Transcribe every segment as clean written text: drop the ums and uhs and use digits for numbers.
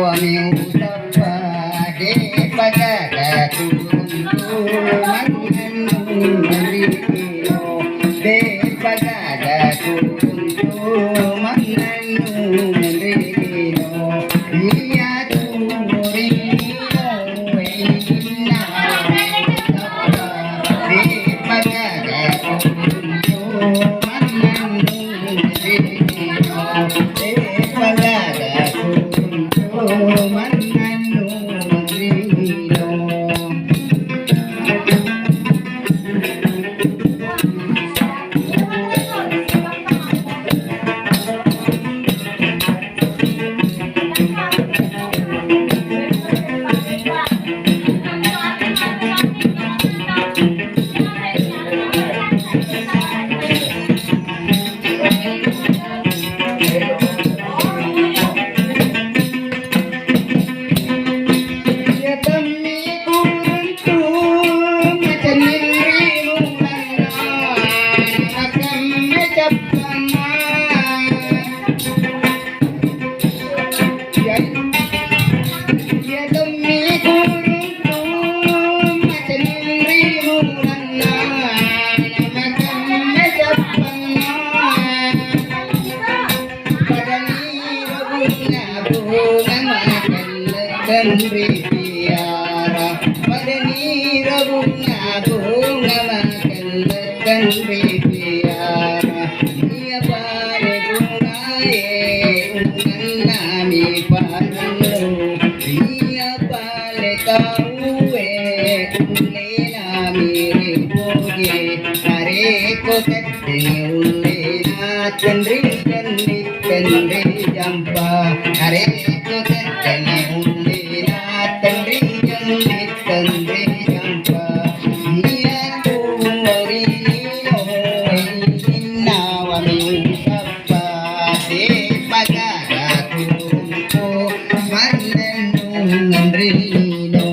wami usapa de pagada kuruntu mananu rino de pagada kuruntu mananu rino iya turino ina usapa de pagada kuruntu mananu rino de pagada kuruntu mananu rino. Kendri piara madani rabunga bunga makan kendri piara dia pare bunga unami panu dia pare kaue unne nami ripoge are ko tette unne na kendri kendri kendri jampa are ko tette unne Tandri jampa dia tumori no inna wa min sabba de pagada kuruntu mananu ngrino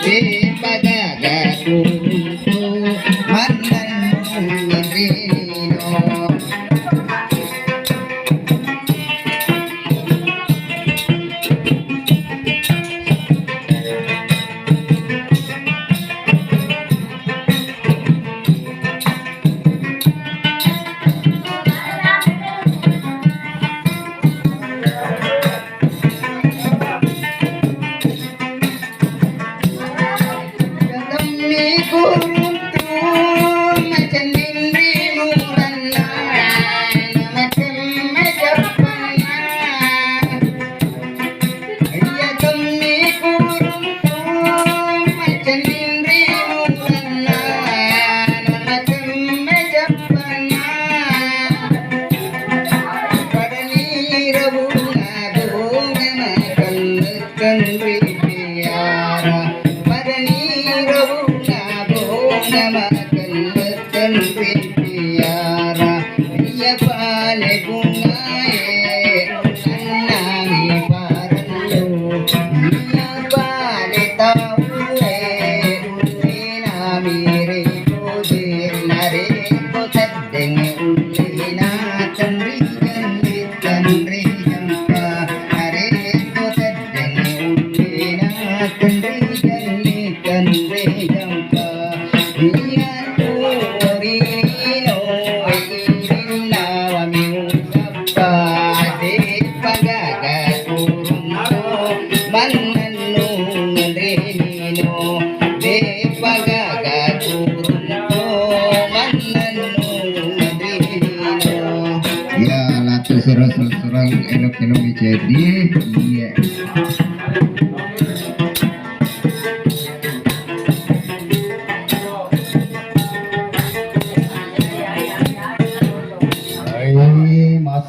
de pagada kuruntu mananu ngrino. Kendri piara madani rabunga bunga makan kendri piara dia pale bunga nami paranu dia pale taue nami repoge nare ko tadeng ulina kendri kendri kendri jampa nare ko tadeng kendri kendri jampa dia turino inna wa min sabba de pagada kuruntu mananu ngrino de pagada kuruntu mananu ngrino. Ya latu surang elok-elok jadi iya.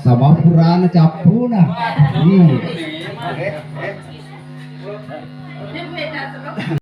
Sama purana capuna.